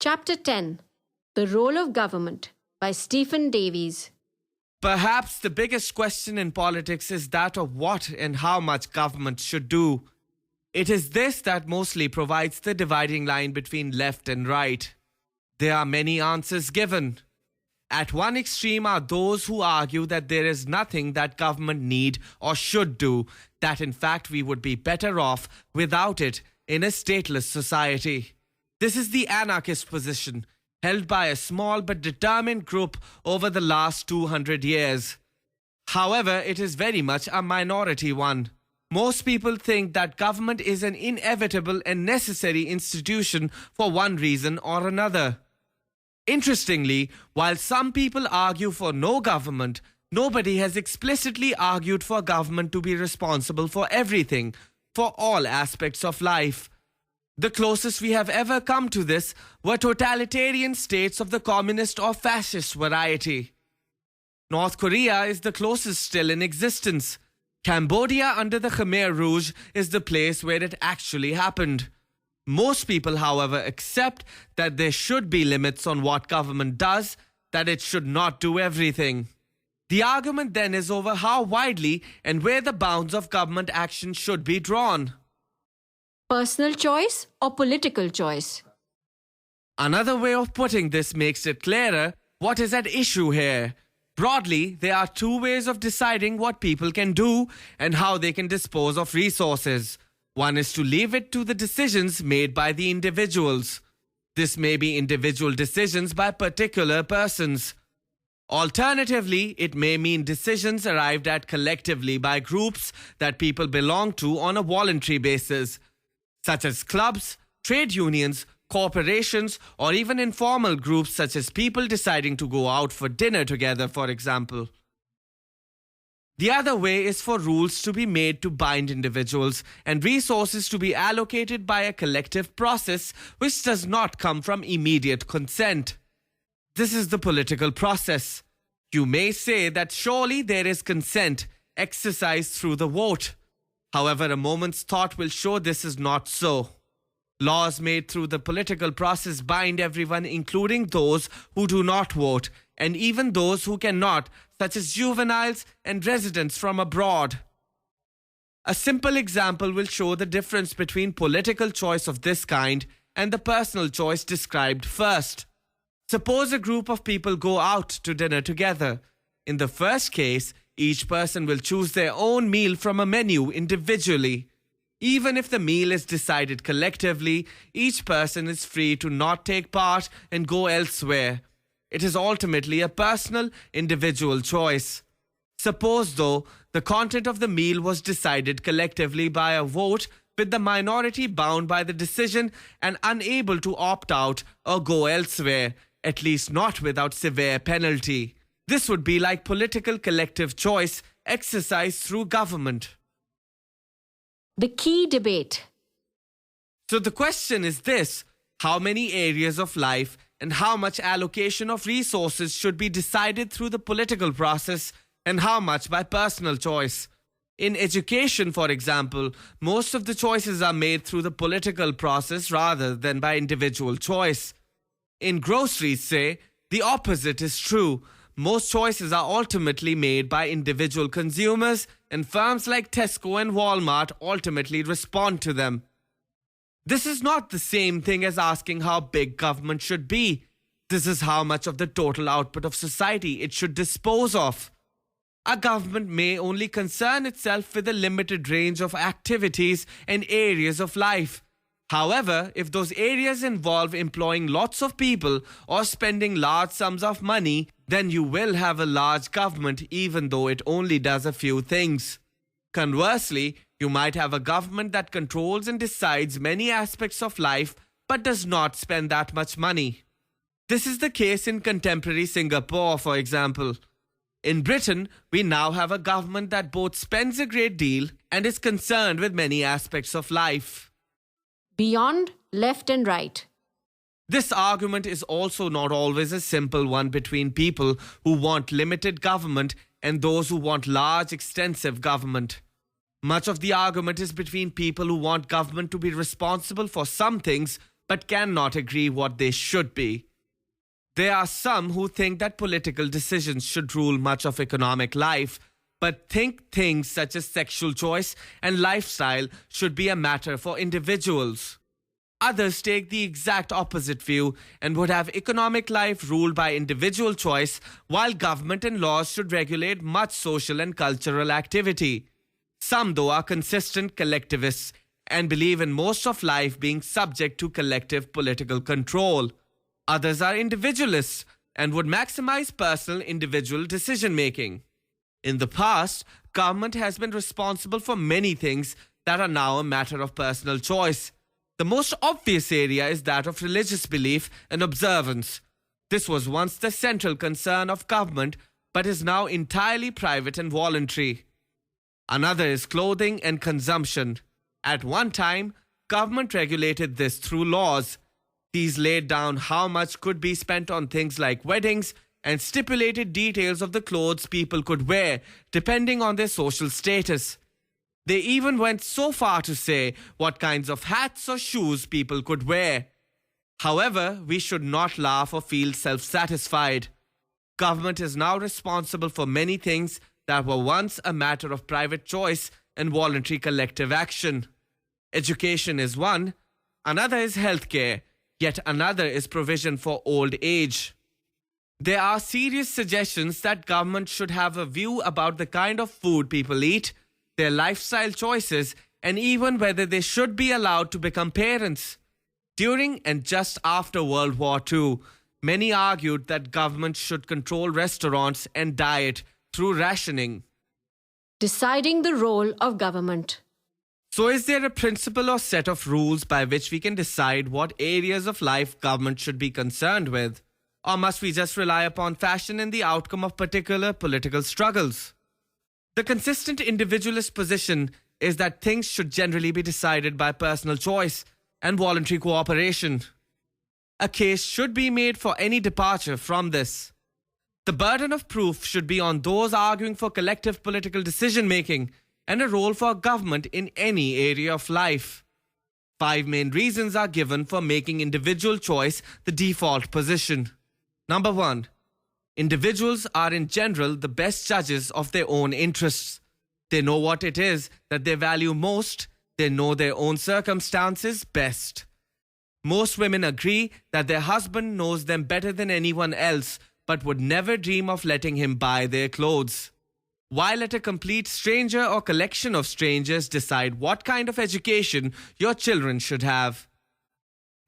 Chapter 10 The Role of Government by Stephen Davies. Perhaps the biggest question in politics is that of what and how much government should do. It is this that mostly provides the dividing line between left and right. There are many answers given. At one extreme are those who argue that there is nothing that government need or should do, that in fact we would be better off without it in a stateless society. This is the anarchist position, held by a small but determined group over the last 200 years. However, it is very much a minority one. Most people think that government is an inevitable and necessary institution for one reason or another. Interestingly, while some people argue for no government, nobody has explicitly argued for government to be responsible for everything, for all aspects of life. The closest we have ever come to this were totalitarian states of the communist or fascist variety. North Korea is the closest still in existence. Cambodia under the Khmer Rouge is the place where it actually happened. Most people, however, accept that there should be limits on what government does, that it should not do everything. The argument then is over how widely and where the bounds of government action should be drawn. Personal choice or political choice? Another way of putting this makes it clearer what is at issue here. Broadly, there are two ways of deciding what people can do and how they can dispose of resources. One is to leave it to the decisions made by the individuals. This may be individual decisions by particular persons. Alternatively, it may mean decisions arrived at collectively by groups that people belong to on a voluntary basis, such as clubs, trade unions, corporations, or even informal groups such as people deciding to go out for dinner together, for example. The other way is for rules to be made to bind individuals and resources to be allocated by a collective process which does not come from immediate consent. This is the political process. You may say that surely there is consent exercised through the vote. However, a moment's thought will show this is not so. Laws made through the political process bind everyone, including those who do not vote, and even those who cannot, such as juveniles and residents from abroad. A simple example will show the difference between political choice of this kind and the personal choice described first. Suppose a group of people go out to dinner together. In the first case, each person will choose their own meal from a menu individually. Even if the meal is decided collectively, each person is free to not take part and go elsewhere. It is ultimately a personal, individual choice. Suppose, though, the content of the meal was decided collectively by a vote, with the minority bound by the decision and unable to opt out or go elsewhere, at least not without severe penalty. This would be like political collective choice exercised through government. The key debate. So the question is this: how many areas of life and how much allocation of resources should be decided through the political process and how much by personal choice? In education, for example, most of the choices are made through the political process rather than by individual choice. In groceries, say, the opposite is true. Most choices are ultimately made by individual consumers, and firms like Tesco and Walmart ultimately respond to them. This is not the same thing as asking how big government should be. This is how much of the total output of society it should dispose of. A government may only concern itself with a limited range of activities and areas of life. However, if those areas involve employing lots of people or spending large sums of money, then you will have a large government even though it only does a few things. Conversely, you might have a government that controls and decides many aspects of life but does not spend that much money. This is the case in contemporary Singapore, for example. In Britain, we now have a government that both spends a great deal and is concerned with many aspects of life. Beyond left and right. This argument is also not always a simple one between people who want limited government and those who want large, extensive government. Much of the argument is between people who want government to be responsible for some things but cannot agree what they should be. There are some who think that political decisions should rule much of economic life, but think things such as sexual choice and lifestyle should be a matter for individuals. Others take the exact opposite view and would have economic life ruled by individual choice, while government and laws should regulate much social and cultural activity. Some, though, are consistent collectivists and believe in most of life being subject to collective political control. Others are individualists and would maximize personal individual decision-making. In the past, government has been responsible for many things that are now a matter of personal choice. The most obvious area is that of religious belief and observance. This was once the central concern of government, but is now entirely private and voluntary. Another is clothing and consumption. At one time, government regulated this through laws. These laid down how much could be spent on things like weddings and stipulated details of the clothes people could wear, depending on their social status. They even went so far to say what kinds of hats or shoes people could wear. However, we should not laugh or feel self-satisfied. Government is now responsible for many things that were once a matter of private choice and voluntary collective action. Education is one, another is healthcare, yet another is provision for old age. There are serious suggestions that government should have a view about the kind of food people eat, their lifestyle choices, and even whether they should be allowed to become parents. During and just after World War II, many argued that government should control restaurants and diet through rationing. Deciding the role of government. So is there a principle or set of rules by which we can decide what areas of life government should be concerned with? Or must we just rely upon fashion and the outcome of particular political struggles? The consistent individualist position is that things should generally be decided by personal choice and voluntary cooperation. A case should be made for any departure from this. The burden of proof should be on those arguing for collective political decision-making and a role for government in any area of life. 5 main reasons are given for making individual choice the default position. Number 1. Individuals are in general the best judges of their own interests. They know what it is that they value most. They know their own circumstances best. Most women agree that their husband knows them better than anyone else, but would never dream of letting him buy their clothes. Why let a complete stranger or collection of strangers decide what kind of education your children should have?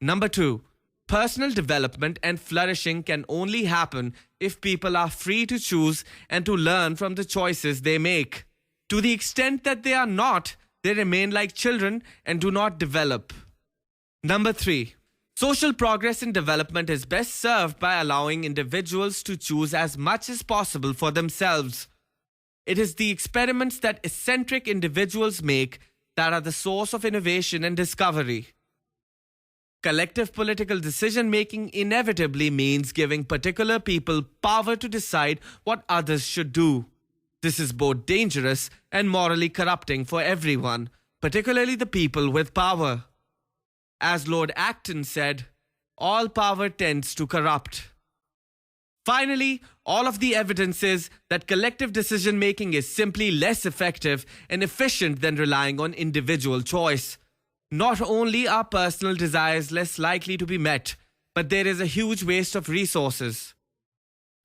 Number 2. Personal development and flourishing can only happen if people are free to choose and to learn from the choices they make. To the extent that they are not, they remain like children and do not develop. Number 3. Social progress and development is best served by allowing individuals to choose as much as possible for themselves. It is the experiments that eccentric individuals make that are the source of innovation and discovery. Collective political decision-making inevitably means giving particular people power to decide what others should do. This is both dangerous and morally corrupting for everyone, particularly the people with power. As Lord Acton said, all power tends to corrupt. Finally, all of the evidence is that collective decision-making is simply less effective and efficient than relying on individual choice. Not only are personal desires less likely to be met, but there is a huge waste of resources.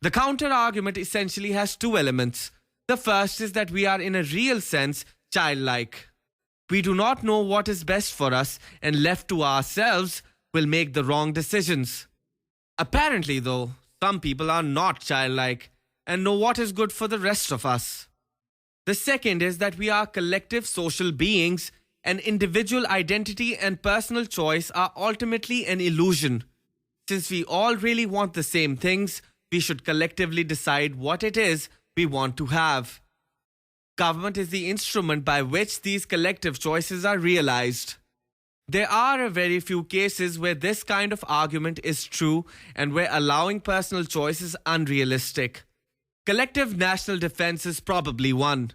The counter-argument essentially has 2 elements. The first is that we are in a real sense childlike. We do not know what is best for us and left to ourselves will make the wrong decisions. Apparently though, some people are not childlike and know what is good for the rest of us. The second is that we are collective social beings and individual identity and personal choice are ultimately an illusion. Since we all really want the same things, we should collectively decide what it is we want to have. Government is the instrument by which these collective choices are realized. There are a very few cases where this kind of argument is true and where allowing personal choice is unrealistic. Collective national defense is probably one.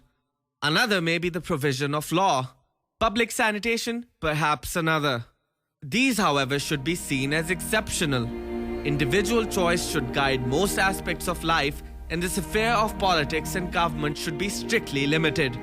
Another may be the provision of law. Public sanitation, perhaps another. These, however, should be seen as exceptional. Individual choice should guide most aspects of life, and this affair of politics and government should be strictly limited.